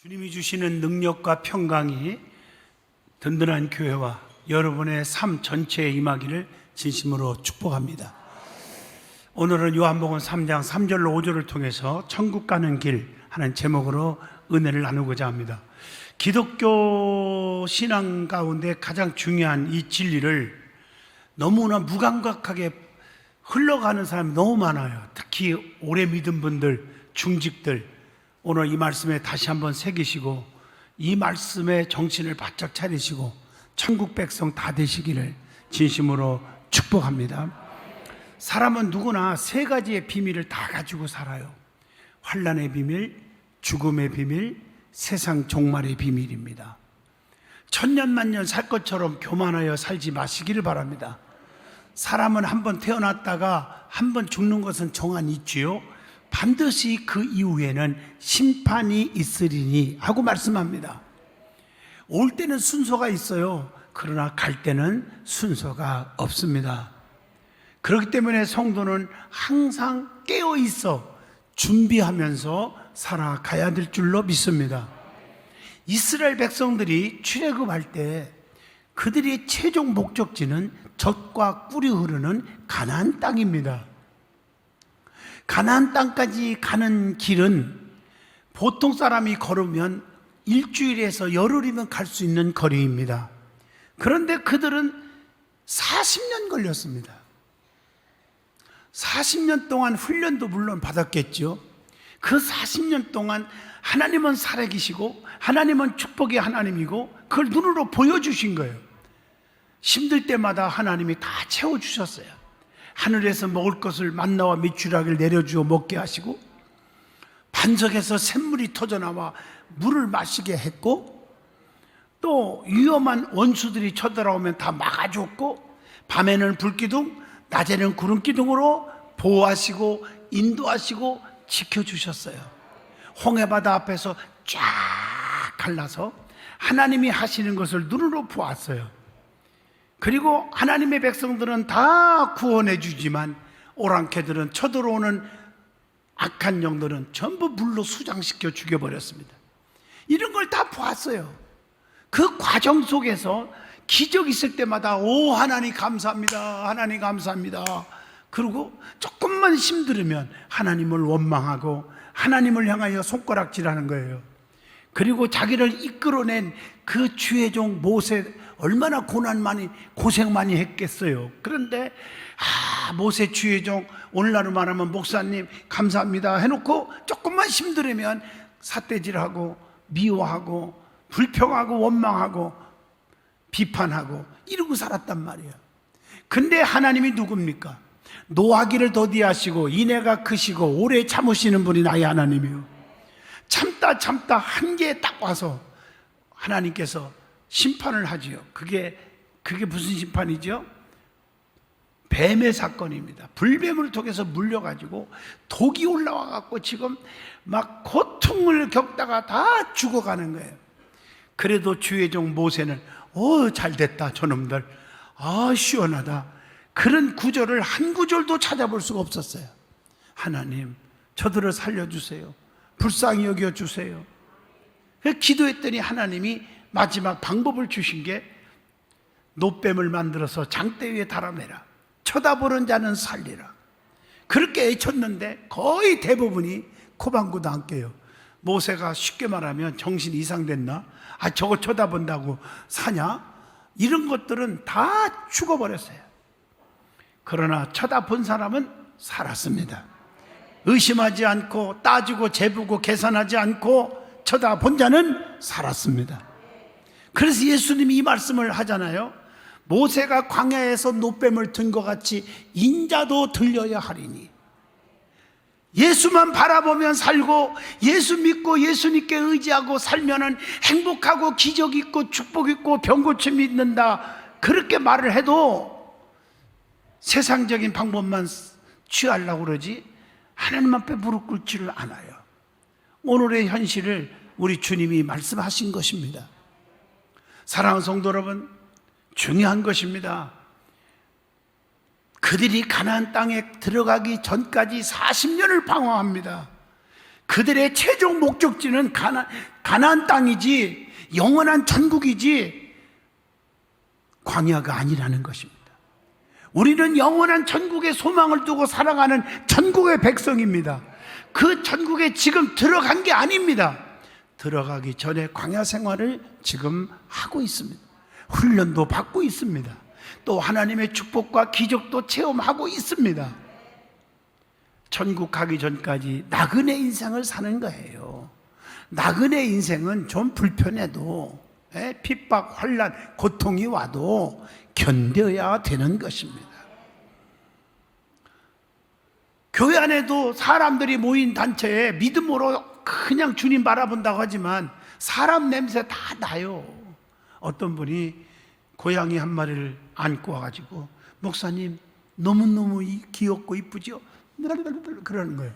주님이 주시는 능력과 평강이 든든한 교회와 여러분의 삶 전체에 임하기를 진심으로 축복합니다. 오늘은 요한복음 3장 3절로 5절을 통해서 천국 가는 길 하는 제목으로 은혜를 나누고자 합니다. 기독교 신앙 가운데 가장 중요한 이 진리를 너무나 무감각하게 흘러가는 사람이 너무 많아요. 특히 오래 믿은 분들, 중직들, 오늘 이 말씀에 다시 한번 새기시고 이 말씀에 정신을 바짝 차리시고 천국 백성 다 되시기를 진심으로 축복합니다. 사람은 누구나 세 가지의 비밀을 다 가지고 살아요. 환난의 비밀, 죽음의 비밀, 세상 종말의 비밀입니다. 천년만년 살 것처럼 교만하여 살지 마시기를 바랍니다. 사람은 한번 태어났다가 한번 죽는 것은 정한 이치요 반드시 그 이후에는 심판이 있으리니 하고 말씀합니다. 올 때는 순서가 있어요. 그러나 갈 때는 순서가 없습니다. 그렇기 때문에 성도는 항상 깨어 있어 준비하면서 살아가야 될 줄로 믿습니다. 이스라엘 백성들이 출애굽할 때 그들의 최종 목적지는 젖과 꿀이 흐르는 가나안 땅입니다. 가나안 땅까지 가는 길은 보통 사람이 걸으면 일주일에서 열흘이면 갈 수 있는 거리입니다. 그런데 그들은 40년 걸렸습니다. 40년 동안 훈련도 물론 받았겠죠. 그 40년 동안 하나님은 살아계시고 하나님은 축복의 하나님이고 그걸 눈으로 보여주신 거예요. 힘들 때마다 하나님이 다 채워주셨어요. 하늘에서 먹을 것을 만나와 미추라기를 내려주어 먹게 하시고 반석에서 샘물이 터져나와 물을 마시게 했고 또 위험한 원수들이 쳐들어오면 다 막아줬고 밤에는 불기둥, 낮에는 구름기둥으로 보호하시고 인도하시고 지켜주셨어요. 홍해바다 앞에서 쫙 갈라서 하나님이 하시는 것을 눈으로 보았어요. 그리고 하나님의 백성들은 다 구원해 주지만 오랑캐들은 쳐들어오는 악한 영들은 전부 물로 수장시켜 죽여버렸습니다. 이런 걸 다 보았어요. 그 과정 속에서 기적이 있을 때마다 오 하나님 감사합니다, 하나님 감사합니다. 그리고 조금만 힘들으면 하나님을 원망하고 하나님을 향하여 손가락질하는 거예요. 그리고 자기를 이끌어낸 그 주의 종 모세 얼마나 고생 많이 했겠어요. 그런데 모세 주의 종 오늘날로 말하면 목사님 감사합니다 해놓고 조금만 힘들으면 삿대질하고 미워하고 불평하고 원망하고 비판하고 이러고 살았단 말이에요. 근데 하나님이 누굽니까? 노하기를 더디하시고 인애가 크시고 오래 참으시는 분이 나의 하나님이요. 참다 한계에 딱 와서 하나님께서 심판을 하지요. 그게 무슨 심판이죠? 뱀의 사건입니다. 불뱀을 통해서 물려가지고 독이 올라와갖고 지금 막 고통을 겪다가 다 죽어가는 거예요. 그래도 주의 종 모세는 잘됐다 저놈들, 시원하다, 그런 구절을 한 구절도 찾아볼 수가 없었어요. 하나님 저들을 살려주세요, 불쌍히 여겨주세요. 기도했더니 하나님이 마지막 방법을 주신 게 노뱀을 만들어서 장대 위에 달아내라, 쳐다보는 자는 살리라. 그렇게 애쳤는데 거의 대부분이 코방구도 안 깨요. 모세가 쉽게 말하면 정신이 이상됐나? 저거 쳐다본다고 사냐? 이런 것들은 다 죽어버렸어요. 그러나 쳐다본 사람은 살았습니다. 의심하지 않고 따지고 재보고 계산하지 않고 쳐다본 자는 살았습니다. 그래서 예수님이 이 말씀을 하잖아요. 모세가 광야에서 노뱀을 든 것 같이 인자도 들려야 하리니. 예수만 바라보면 살고 예수 믿고 예수님께 의지하고 살면은 행복하고 기적 있고 축복 있고 병고침이 있는다, 그렇게 말을 해도 세상적인 방법만 취하려고 그러지 하나님 앞에 무릎 꿇지를 않아요. 오늘의 현실을 우리 주님이 말씀하신 것입니다. 사랑하는 성도 여러분, 중요한 것입니다. 그들이 가나안 땅에 들어가기 전까지 40년을 방황합니다. 그들의 최종 목적지는 가나안 땅이지 영원한 천국이지 광야가 아니라는 것입니다. 우리는 영원한 천국의 소망을 두고 살아가는 천국의 백성입니다. 그 천국에 지금 들어간 게 아닙니다. 들어가기 전에 광야 생활을 지금 하고 있습니다. 훈련도 받고 있습니다. 또 하나님의 축복과 기적도 체험하고 있습니다. 천국 가기 전까지 나그네 인생을 사는 거예요. 나그네 인생은 좀 불편해도 핍박, 환난, 고통이 와도 견뎌야 되는 것입니다. 교회 안에도 사람들이 모인 단체에 믿음으로 그냥 주님 바라본다고 하지만 사람 냄새 다 나요. 어떤 분이 고양이 한 마리를 안고 와가지고 목사님 너무너무 귀엽고 이쁘죠? 그러는 거예요.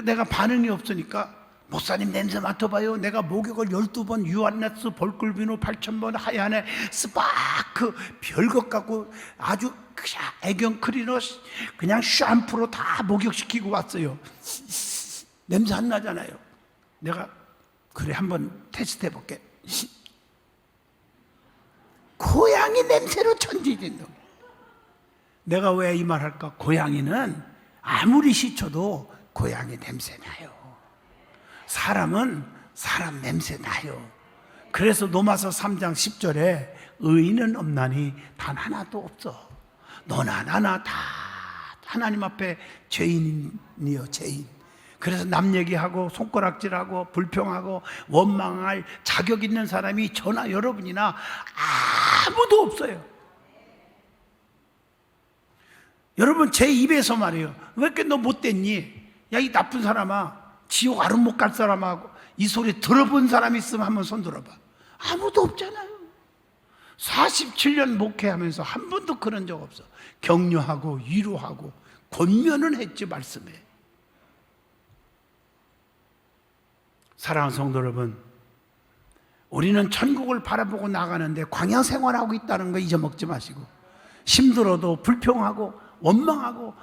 내가 반응이 없으니까 목사님 냄새 맡아봐요. 내가 목욕을 12번 유한나스 볼꿀비누 8,000번 하얀에 스파크 별것 같고 아주 그냥 애경 크리너 그냥 샴푸로 다 목욕시키고 왔어요. 냄새 안 나잖아요. 내가 그래 한번 테스트 해볼게. 고양이 냄새로 천지된다. 내가 왜 이 말 할까? 고양이는 아무리 씻어도 고양이 냄새 나요. 사람은 사람 냄새 나요. 그래서 로마서 3장 10절에 의인은 없나니 단 하나도 없어. 너나 나나 다 하나님 앞에 죄인이요, 죄인. 그래서 남 얘기하고 손가락질하고 불평하고 원망할 자격 있는 사람이 저나 여러분이나 아무도 없어요. 여러분 제 입에서 말이에요. 왜 이렇게 너 못됐니? 야, 이 나쁜 사람아, 지옥 아름 못 갈 사람하고 이 소리 들어본 사람 있으면 한번 손 들어봐. 아무도 없잖아요. 47년 목회하면서 한 번도 그런 적 없어. 격려하고 위로하고 권면은 했지 말씀에. 사랑하는 성도 여러분, 우리는 천국을 바라보고 나가는데 광야 생활하고 있다는 거 잊어먹지 마시고, 힘들어도 불평하고 원망하고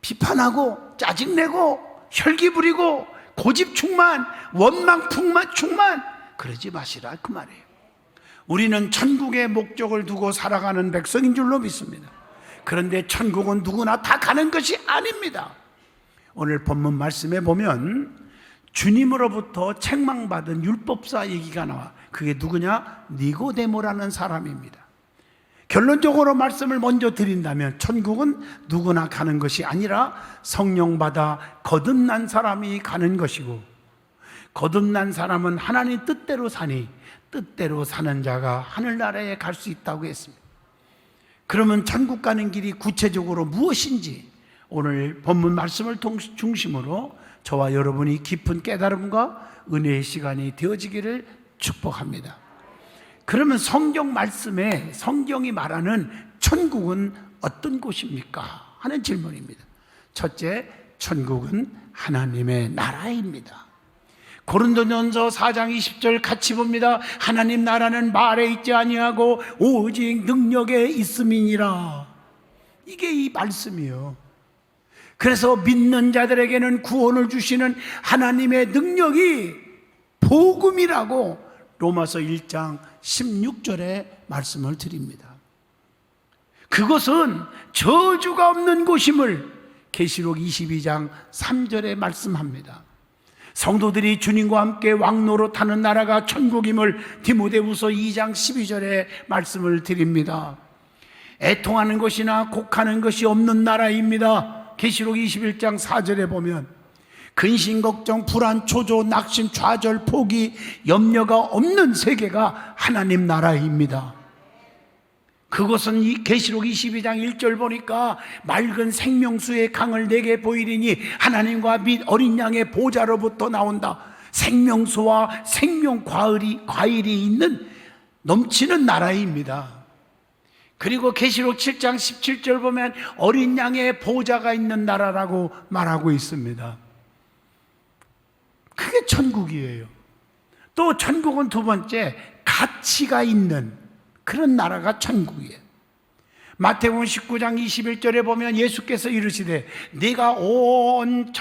비판하고 짜증내고 혈기 부리고 고집 충만 원망 풍만 충만 그러지 마시라 그 말이에요. 우리는 천국의 목적을 두고 살아가는 백성인 줄로 믿습니다. 그런데 천국은 누구나 다 가는 것이 아닙니다. 오늘 본문 말씀에 보면 주님으로부터 책망받은 율법사 얘기가 나와. 그게 누구냐? 니고데모라는 사람입니다. 결론적으로 말씀을 먼저 드린다면 천국은 누구나 가는 것이 아니라 성령 받아 거듭난 사람이 가는 것이고, 거듭난 사람은 하나님 뜻대로 사니 뜻대로 사는 자가 하늘나라에 갈 수 있다고 했습니다. 그러면 천국 가는 길이 구체적으로 무엇인지 오늘 본문 말씀을 중심으로 저와 여러분이 깊은 깨달음과 은혜의 시간이 되어지기를 축복합니다. 그러면 성경 말씀에 성경이 말하는 천국은 어떤 곳입니까? 하는 질문입니다. 첫째, 천국은 하나님의 나라입니다. 고린도전서 4장 20절 같이 봅니다. 하나님 나라는 말에 있지 아니하고 오직 능력에 있음이니라. 이게 이 말씀이요. 그래서 믿는 자들에게는 구원을 주시는 하나님의 능력이 복음이라고 로마서 1장 16절에 말씀을 드립니다. 그것은 저주가 없는 곳임을 계시록 22장 3절에 말씀합니다. 성도들이 주님과 함께 왕노릇하는 나라가 천국임을 디모데후서 2장 12절에 말씀을 드립니다. 애통하는 것이나 곡하는 것이 없는 나라입니다. 계시록 21장 4절에 보면 근심, 걱정, 불안, 초조, 낙심, 좌절, 포기, 염려가 없는 세계가 하나님 나라입니다. 그것은 이 계시록 22장 1절 보니까 맑은 생명수의 강을 내게 보이리니 하나님과 및 어린 양의 보좌로부터 나온다. 생명수와 생명 과일이 있는 넘치는 나라입니다. 그리고 계시록 7장 17절 보면 어린 양의 보좌가 있는 나라라고 말하고 있습니다. 그게 천국이에요. 또 천국은 두 번째, 가치가 있는 그런 나라가 천국이에요. 마태복음 19장 21절에 보면 예수께서 이르시되 네가 온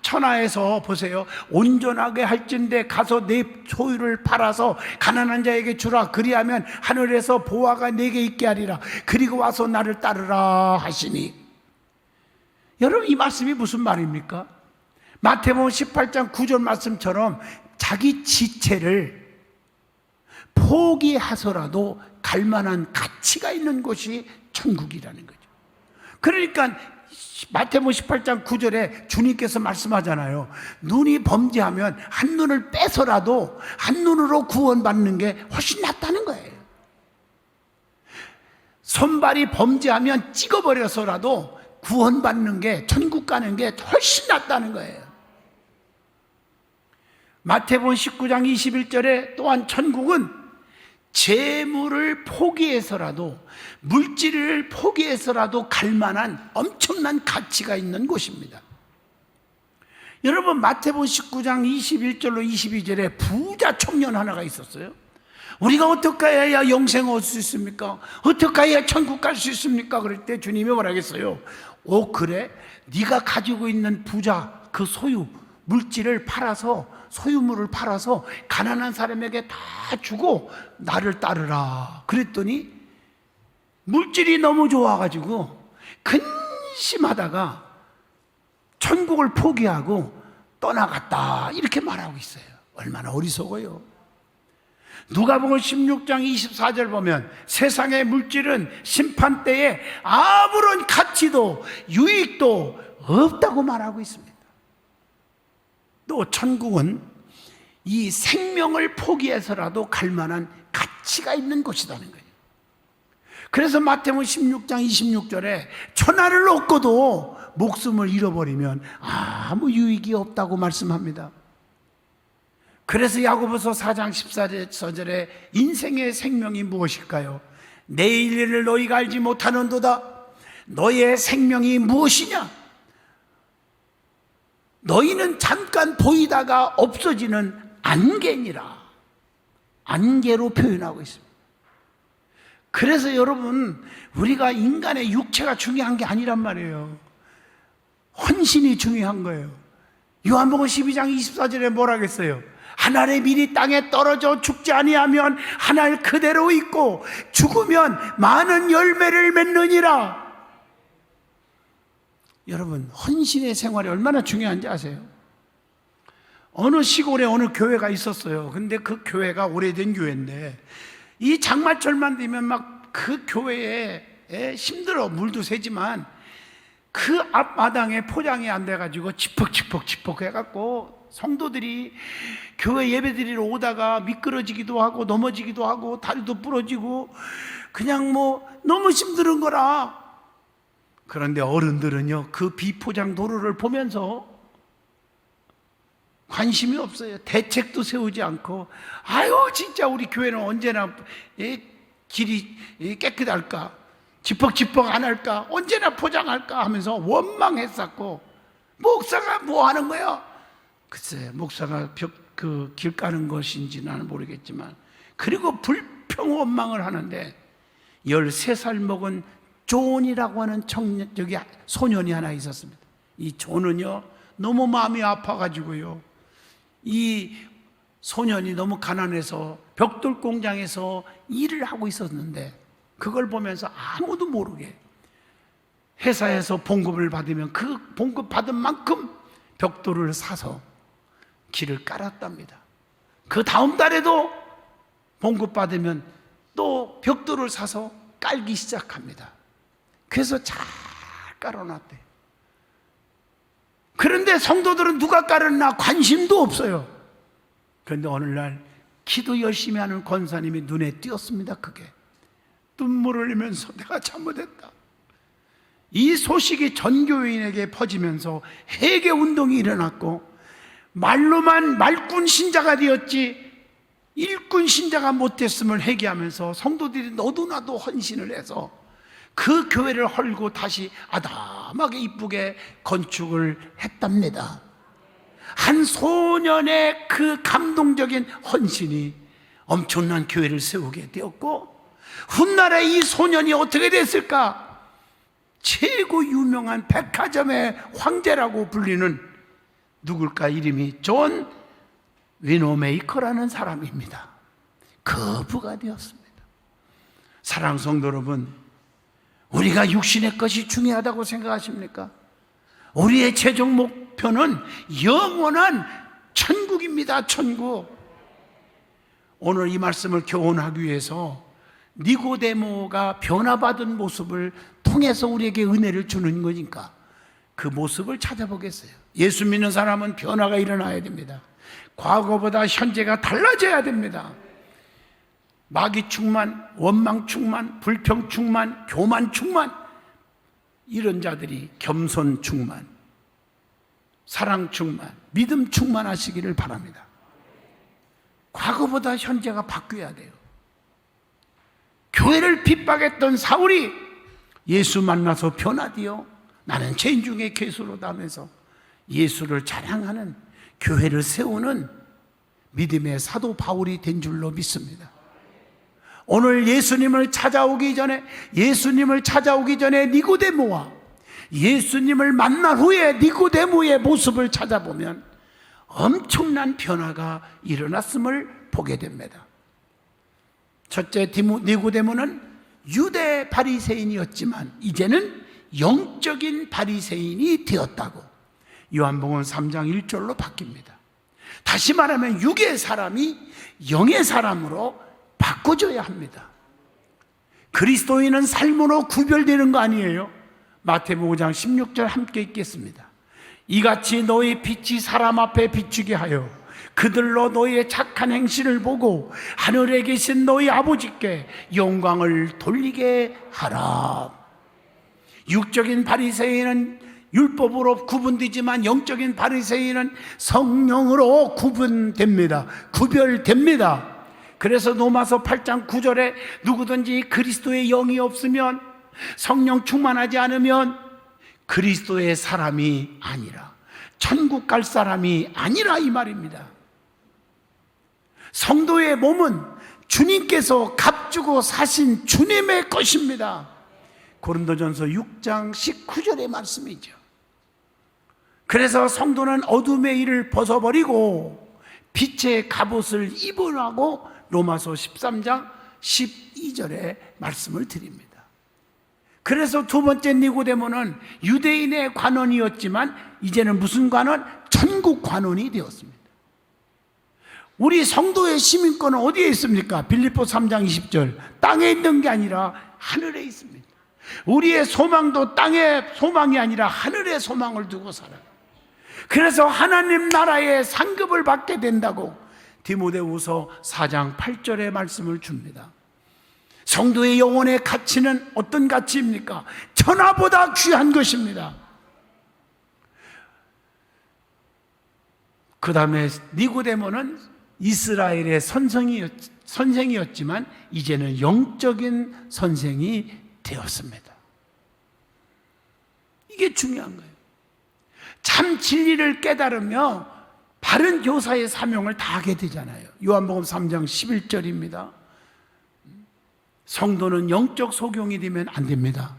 천하에서 보세요, 온전하게 할진대 가서 네 소유를 팔아서 가난한 자에게 주라. 그리하면 하늘에서 보화가 네게 있게 하리라. 그리고 와서 나를 따르라 하시니. 여러분, 이 말씀이 무슨 말입니까? 마태복음 18장 9절 말씀처럼 자기 지체를 포기하서라도 갈 만한 가치가 있는 곳이 천국이라는 거죠. 그러니까 마태복음 18장 9절에 주님께서 말씀하잖아요. 눈이 범죄하면 한 눈을 빼서라도 한 눈으로 구원받는 게 훨씬 낫다는 거예요. 손발이 범죄하면 찍어버려서라도 구원받는 게, 천국 가는 게 훨씬 낫다는 거예요. 마태복음 19장 21절에 또한 천국은 재물을 포기해서라도, 물질을 포기해서라도 갈 만한 엄청난 가치가 있는 곳입니다. 여러분, 마태복음 19장 21절로 22절에 부자 청년 하나가 있었어요. 우리가 어떻게 해야 영생 얻을 수 있습니까? 어떻게 해야 천국 갈 수 있습니까? 그럴 때 주님이 뭐라 했어요? 그래? 네가 가지고 있는 부자, 그 소유, 물질을 팔아서, 소유물을 팔아서 가난한 사람에게 다 주고 나를 따르라. 그랬더니 물질이 너무 좋아가지고 근심하다가 천국을 포기하고 떠나갔다. 이렇게 말하고 있어요. 얼마나 어리석어요. 누가복음 16장 24절 보면 세상의 물질은 심판 때에 아무런 가치도 유익도 없다고 말하고 있습니다. 또 천국은 이 생명을 포기해서라도 갈 만한 가치가 있는 곳이라는 거예요. 그래서 마태복음 16장 26절에 천하를 얻고도 목숨을 잃어버리면 아무 유익이 없다고 말씀합니다. 그래서 야고보서 4장 14절에 인생의 생명이 무엇일까요? 내일 일을 너희가 알지 못하는도다. 너의 생명이 무엇이냐? 너희는 잠깐 보이다가 없어지는 안개니라. 안개로 표현하고 있습니다. 그래서 여러분, 우리가 인간의 육체가 중요한 게 아니란 말이에요. 헌신이 중요한 거예요. 요한복음 12장 24절에 뭐라고 했어요? 한 알의 밀이 땅에 떨어져 죽지 아니하면 한 알 그대로 있고 죽으면 많은 열매를 맺느니라. 여러분, 헌신의 생활이 얼마나 중요한지 아세요? 어느 시골에 어느 교회가 있었어요. 근데 그 교회가 오래된 교회인데 이 장마철만 되면 막 그 교회에 힘들어. 물도 새지만 그 앞마당에 포장이 안 돼가지고 지퍽지퍽 해갖고 성도들이 교회 예배드리러 오다가 미끄러지기도 하고 넘어지기도 하고 다리도 부러지고 그냥 너무 힘든 거라. 그런데 어른들은요, 그 비포장 도로를 보면서 관심이 없어요. 대책도 세우지 않고, 아유 진짜 우리 교회는 언제나 길이 깨끗할까, 지퍽지퍽 안 할까, 언제나 포장할까 하면서 원망했었고, 목사가 뭐 하는 거야? 글쎄, 목사가 그 길 까는 것인지 나는 모르겠지만, 그리고 불평 원망을 하는데 13살 먹은 존이라고 하는 소년이 하나 있었습니다. 이 존은요, 너무 마음이 아파가지고요, 이 소년이 너무 가난해서 벽돌 공장에서 일을 하고 있었는데, 그걸 보면서 아무도 모르게 회사에서 봉급을 받으면 그 봉급 받은 만큼 벽돌을 사서 길을 깔았답니다. 그 다음 달에도 봉급 받으면 또 벽돌을 사서 깔기 시작합니다. 그래서 잘 깔아놨대요. 그런데 성도들은 누가 깔았나 관심도 없어요. 그런데 어느 날 기도 열심히 하는 권사님이 눈에 띄었습니다. 그게 눈물을 흘리면서 내가 잘못했다. 이 소식이 전 교인에게 퍼지면서 회개 운동이 일어났고, 말로만 말꾼 신자가 되었지 일꾼 신자가 못됐음을 회개하면서 성도들이 너도나도 헌신을 해서 그 교회를 헐고 다시 아담하게 이쁘게 건축을 했답니다. 한 소년의 그 감동적인 헌신이 엄청난 교회를 세우게 되었고, 훗날에 이 소년이 어떻게 됐을까? 최고 유명한 백화점의 황제라고 불리는 누굴까? 이름이 존 위노메이커라는 사람입니다. 거부가 되었습니다. 사랑하는 성도 여러분, 우리가 육신의 것이 중요하다고 생각하십니까? 우리의 최종 목표는 영원한 천국입니다. 천국. 오늘 이 말씀을 교훈하기 위해서 니고데모가 변화받은 모습을 통해서 우리에게 은혜를 주는 거니까 그 모습을 찾아보겠어요. 예수 믿는 사람은 변화가 일어나야 됩니다. 과거보다 현재가 달라져야 됩니다. 마귀 충만, 원망 충만, 불평 충만, 교만 충만, 이런 자들이 겸손 충만, 사랑 충만, 믿음 충만하시기를 바랍니다. 과거보다 현재가 바뀌어야 돼요. 교회를 핍박했던 사울이 예수 만나서 변화되어 나는 죄인 중에 괴수로다 하면서 예수를 자랑하는, 교회를 세우는 믿음의 사도 바울이 된 줄로 믿습니다. 오늘 예수님을 찾아오기 전에 니고데모와 예수님을 만난 후에 니고데모의 모습을 찾아보면 엄청난 변화가 일어났음을 보게 됩니다. 첫째, 니고데모는 유대 바리새인이었지만 이제는 영적인 바리새인이 되었다고 요한복음 3장 1절로 바뀝니다. 다시 말하면 육의 사람이 영의 사람으로 바꿔줘야 합니다. 그리스도인은 삶으로 구별되는 거 아니에요? 마태복음 5장 16절 함께 읽겠습니다. 이같이 너희 빛이 사람 앞에 비추게 하여 그들로 너희의 착한 행실을 보고 하늘에 계신 너희 아버지께 영광을 돌리게 하라. 육적인 바리새인은 율법으로 구분되지만 영적인 바리새인은 성령으로 구별됩니다. 그래서 로마서 8장 9절에 누구든지 그리스도의 영이 없으면, 성령 충만하지 않으면 그리스도의 사람이 아니라, 천국 갈 사람이 아니라 이 말입니다. 성도의 몸은 주님께서 값주고 사신 주님의 것입니다. 고린도전서 6장 19절의 말씀이죠. 그래서 성도는 어둠의 일을 벗어버리고 빛의 갑옷을 입으라고 로마서 13장 12절의 말씀을 드립니다. 그래서 두 번째 니고데모는 유대인의 관원이었지만 이제는 무슨 관원? 천국 관원이 되었습니다. 우리 성도의 시민권은 어디에 있습니까? 빌립보 3장 20절, 땅에 있는 게 아니라 하늘에 있습니다. 우리의 소망도 땅의 소망이 아니라 하늘의 소망을 두고 살아요. 그래서 하나님 나라의 상급을 받게 된다고 디모데후서 4장 8절의 말씀을 줍니다. 성도의 영혼의 가치는 어떤 가치입니까? 천하보다 귀한 것입니다. 그 다음에 니고데모는 이스라엘의 선생이었지만 이제는 영적인 선생이 되었습니다. 이게 중요한 거예요. 참 진리를 깨달으며 바른 교사의 사명을 다하게 되잖아요. 요한복음 3장 11절입니다. 성도는 영적 소경이 되면 안 됩니다.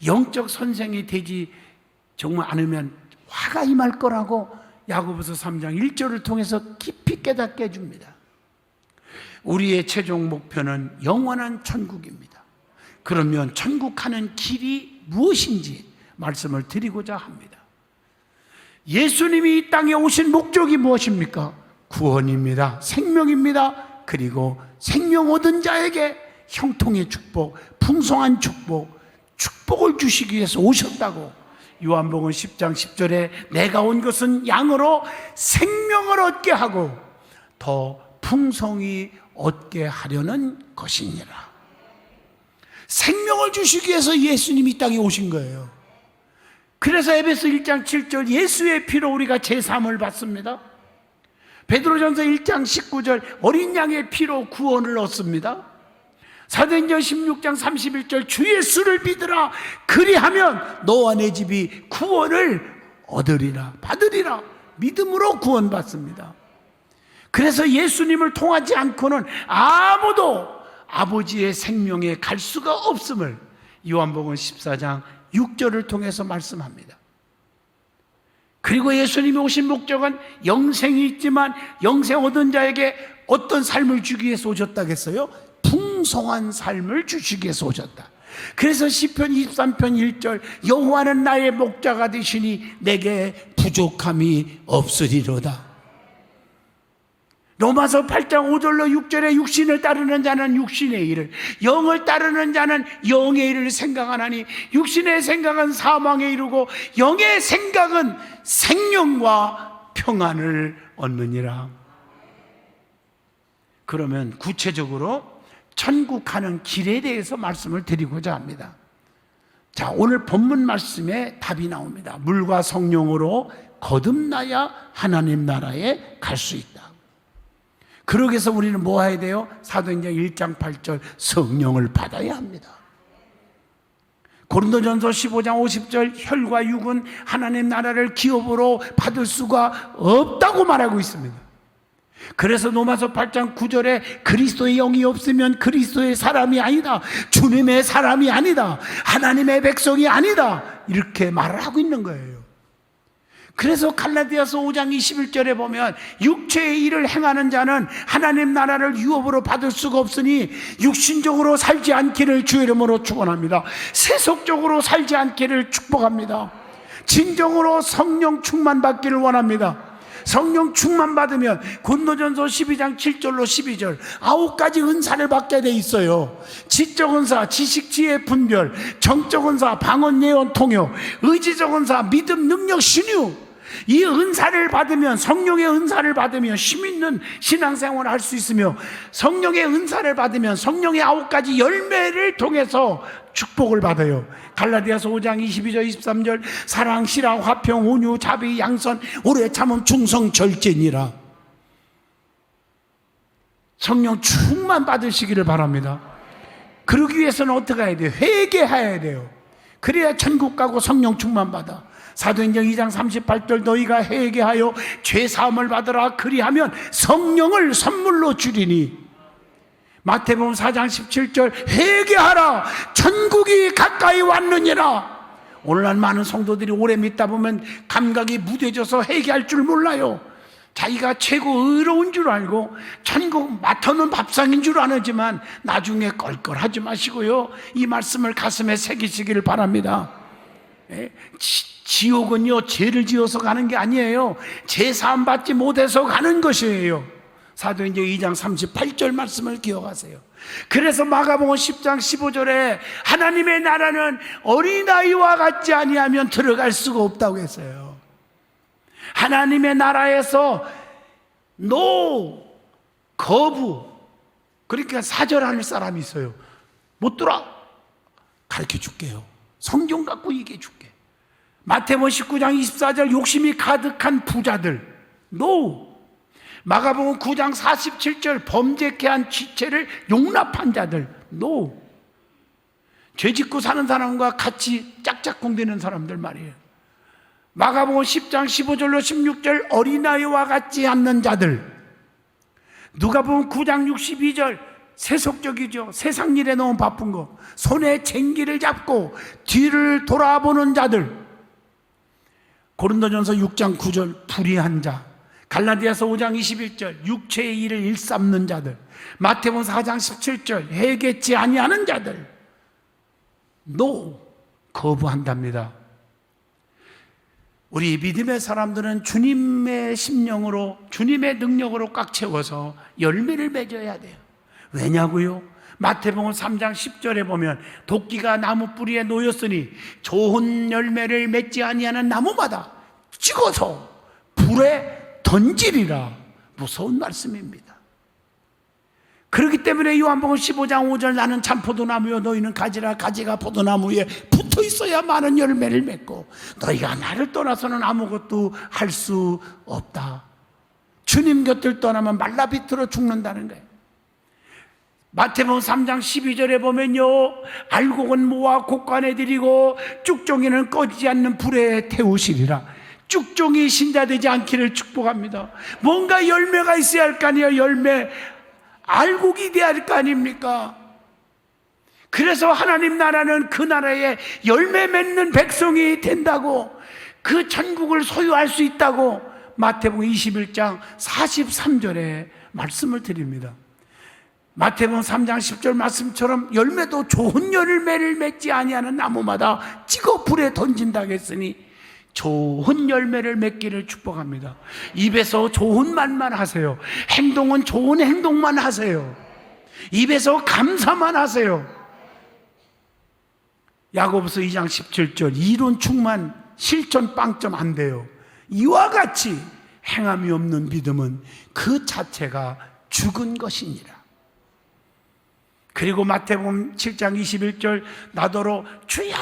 영적 선생이 되지 정말 않으면 화가 임할 거라고 야고보서 3장 1절을 통해서 깊이 깨닫게 해줍니다. 우리의 최종 목표는 영원한 천국입니다. 그러면 천국 가는 길이 무엇인지 말씀을 드리고자 합니다. 예수님이 이 땅에 오신 목적이 무엇입니까? 구원입니다. 생명입니다. 그리고 생명 얻은 자에게 형통의 축복, 풍성한 축복, 축복을 주시기 위해서 오셨다고 요한복음 10장 10절에 내가 온 것은 양으로 생명을 얻게 하고 더 풍성히 얻게 하려는 것이니라. 생명을 주시기 위해서 예수님이 이 땅에 오신 거예요. 그래서 에베소 1장 7절 예수의 피로 우리가 제사함을 받습니다. 베드로전서 1장 19절 어린 양의 피로 구원을 얻습니다. 사도행전 16장 31절 주 예수를 믿으라 그리하면 너와 내 집이 구원을 얻으리라 받으리라. 믿음으로 구원받습니다. 그래서 예수님을 통하지 않고는 아무도 아버지의 생명에 갈 수가 없음을 요한복음 14장 6절을 통해서 말씀합니다. 그리고 예수님이 오신 목적은 영생이 있지만 영생 얻은 자에게 어떤 삶을 주기 위해서 오셨다겠어요? 풍성한 삶을 주시기 위해서 오셨다. 그래서 시편 23편 1절 여호와는 나의 목자가 되시니 내게 부족함이 없으리로다. 로마서 8장 5절로 6절에 육신을 따르는 자는 육신의 일을, 영을 따르는 자는 영의 일을 생각하나니 육신의 생각은 사망에 이르고 영의 생각은 생명과 평안을 얻느니라. 그러면 구체적으로 천국 가는 길에 대해서 말씀을 드리고자 합니다. 자, 오늘 본문 말씀에 답이 나옵니다. 물과 성령으로 거듭나야 하나님 나라에 갈 수 있다. 그러기 위해서 우리는 뭐 해야 돼요? 사도행전 1장 8절 성령을 받아야 합니다. 고린도전서 15장 50절 혈과 육은 하나님 나라를 기업으로 받을 수가 없다고 말하고 있습니다. 그래서 로마서 8장 9절에 그리스도의 영이 없으면 그리스도의 사람이 아니다, 주님의 사람이 아니다, 하나님의 백성이 아니다, 이렇게 말을 하고 있는 거예요. 그래서 갈라디아서 5장 21절에 보면 육체의 일을 행하는 자는 하나님 나라를 유업으로 받을 수가 없으니 육신적으로 살지 않기를 주의 이름으로 축원합니다. 세속적으로 살지 않기를 축복합니다. 진정으로 성령 충만 받기를 원합니다. 성령 충만 받으면 고린도전서 12장 7절로 12절 9가지 은사를 받게 돼 있어요. 지적 은사, 지식, 지혜, 분별, 정적 은사, 방언, 예언, 통역, 의지적 은사, 믿음, 능력, 신유. 이 은사를 받으면, 성령의 은사를 받으면 힘 있는 신앙생활을 할 수 있으며, 성령의 은사를 받으면 성령의 9가지 열매를 통해서 축복을 받아요. 갈라디아서 5장 22절 23절 사랑, 실화, 화평, 온유, 자비, 양선, 오래 참음, 충성, 절제니라. 성령 충만 받으시기를 바랍니다. 그러기 위해서는 어떻게 해야 돼요? 회개해야 돼요. 그래야 천국 가고 성령 충만 받아. 사도행전 2장 38절 너희가 회개하여 죄사함을 받으라 그리하면 성령을 선물로 주리니. 마태복음 4장 17절 회개하라 천국이 가까이 왔느니라. 오늘날 많은 성도들이 오래 믿다 보면 감각이 무뎌져서 회개할 줄 몰라요. 자기가 최고 의로운 줄 알고 천국 맡아놓은 밥상인 줄 아지만 나중에 껄껄하지 마시고요, 이 말씀을 가슴에 새기시기를 바랍니다. 지옥은요 죄를 지어서 가는 게 아니에요. 죄 사함 받지 못해서 가는 것이에요. 사도행전 2장 38절 말씀을 기억하세요. 그래서 마가복음 10장 15절에 하나님의 나라는 어린아이와 같지 아니하면 들어갈 수가 없다고 했어요. 하나님의 나라에서 노, 거부, 그러니까 사절할 사람이 있어요. 못 들어? 가르쳐 줄게요. 성경 갖고 얘기해 줄게. 마태복음 19장 24절 욕심이 가득한 부자들 노. 마가복음 9장 47절 범죄케 한 지체를 용납한 자들 노. 죄 짓고 사는 사람과 같이 짝짝꿍대는 사람들 말이에요. 마가복음 10장 15절로 16절 어린아이와 같지 않는 자들. 누가복음 9장 62절 세속적이죠. 세상 일에 너무 바쁜 거, 손에 쟁기를 잡고 뒤를 돌아보는 자들. 고린도전서 6장 9절 불의한 자. 갈라디아서 5장 21절 육체의 일을 일삼는 자들. 마태복음 4장 17절 회개치 아니하는 자들 노, 거부한답니다. 우리 믿음의 사람들은 주님의 심령으로, 주님의 능력으로 꽉 채워서 열매를 맺어야 돼요. 왜냐고요? 마태복음 3장 10절에 보면 도끼가 나무 뿌리에 놓였으니 좋은 열매를 맺지 아니하는 나무마다 찍어서 불에 던지리라. 무서운 말씀입니다. 그렇기 때문에 요한복음 15장 5절 나는 참 포도나무요 너희는 가지라. 가지가 포도나무에 붙어 있어야 많은 열매를 맺고 너희가 나를 떠나서는 아무것도 할 수 없다. 주님 곁을 떠나면 말라 비틀어 죽는다는 거예요. 마태복음 3장 12절에 보면요 알곡은 모아 곡간에 들이고 쭉종이는 꺼지지 않는 불에 태우시리라. 쭉종이 신자되지 않기를 축복합니다. 뭔가 열매가 있어야 할 거 아니에요. 열매, 알곡이 돼야 할 거 아닙니까? 그래서 하나님 나라는 그 나라에 열매 맺는 백성이 된다고, 그 천국을 소유할 수 있다고 마태복음 21장 43절에 말씀을 드립니다. 마태복음 3장 10절 말씀처럼 열매도 좋은 열매를 맺지 아니하는 나무마다 찍어 불에 던진다 했으니 좋은 열매를 맺기를 축복합니다. 입에서 좋은 말만 하세요. 행동은 좋은 행동만 하세요. 입에서 감사만 하세요. 야고보서 2장 17절 이론 충만 실천 빵점 안 돼요. 이와 같이 행함이 없는 믿음은 그 자체가 죽은 것이니라. 그리고 마태복음 7장 21절 나더러 주여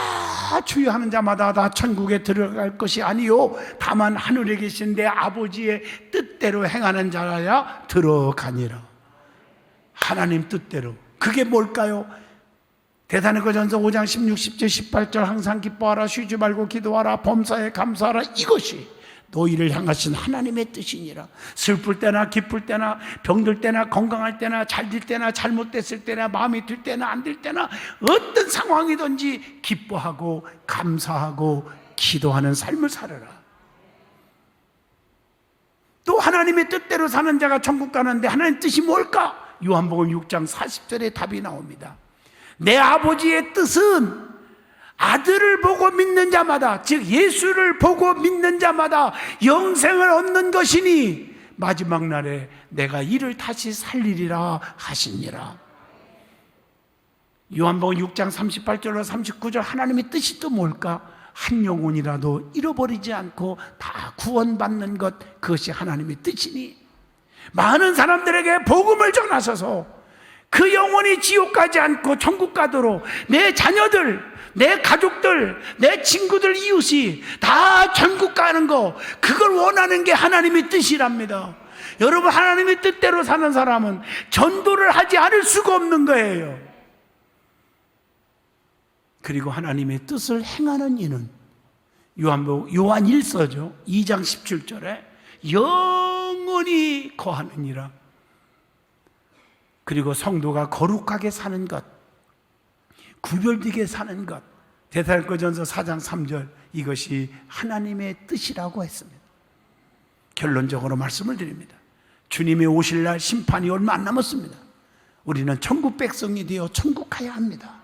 주여 하는 자마다 다 천국에 들어갈 것이 아니요 다만 하늘에 계신 내 아버지의 뜻대로 행하는 자라야 들어가니라. 하나님 뜻대로. 그게 뭘까요? 대사로전서 5장 16, 17, 18절 항상 기뻐하라 쉬지 말고 기도하라 범사에 감사하라 이것이 너희를 향하신 하나님의 뜻이니라. 슬플 때나 기쁠 때나 병들 때나 건강할 때나 잘될 때나 잘못됐을 때나 마음이 들 때나 안 들 때나 어떤 상황이든지 기뻐하고 감사하고 기도하는 삶을 살아라. 또 하나님의 뜻대로 사는 자가 천국 가는데 하나님 뜻이 뭘까? 요한복음 6장 40절에 답이 나옵니다. 내 아버지의 뜻은 아들을 보고 믿는 자마다, 즉 예수를 보고 믿는 자마다 영생을 얻는 것이니 마지막 날에 내가 이를 다시 살리리라 하시니라. 요한복음 6장 38절로 39절 하나님의 뜻이 또 뭘까? 한 영혼이라도 잃어버리지 않고 다 구원받는 것, 그것이 하나님의 뜻이니 많은 사람들에게 복음을 전하셔서 그 영혼이 지옥 가지 않고 천국 가도록 내 자녀들, 내 가족들, 내 친구들, 이웃이 다 천국 가는 거, 그걸 원하는 게 하나님의 뜻이랍니다. 여러분, 하나님의 뜻대로 사는 사람은 전도를 하지 않을 수가 없는 거예요. 그리고 하나님의 뜻을 행하는 이는 요한 1서죠 2장 17절에 영원히 거하느니라. 그리고 성도가 거룩하게 사는 것, 구별되게 사는 것, 데살로니가전서 4장 3절 이것이 하나님의 뜻이라고 했습니다. 결론적으로 말씀을 드립니다. 주님이 오실 날 심판이 얼마 안 남았습니다. 우리는 천국 백성이 되어 천국 가야 합니다.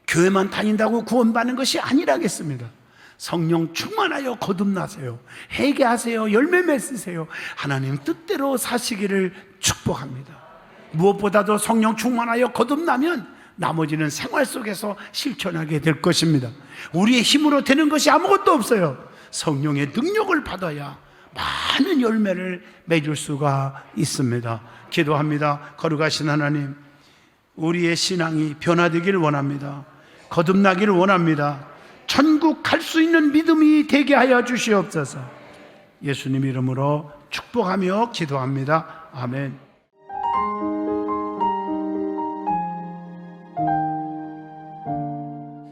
교회만 다닌다고 구원받는 것이 아니라겠습니다. 성령 충만하여 거듭나세요. 회개하세요. 열매 맺으세요. 하나님 뜻대로 사시기를 축복합니다. 무엇보다도 성령 충만하여 거듭나면 나머지는 생활 속에서 실천하게 될 것입니다. 우리의 힘으로 되는 것이 아무것도 없어요. 성령의 능력을 받아야 많은 열매를 맺을 수가 있습니다. 기도합니다. 거룩하신 하나님, 우리의 신앙이 변화되기를 원합니다. 거듭나기를 원합니다. 천국 갈 수 있는 믿음이 되게 하여 주시옵소서. 예수님 이름으로 축복하며 기도합니다. 아멘.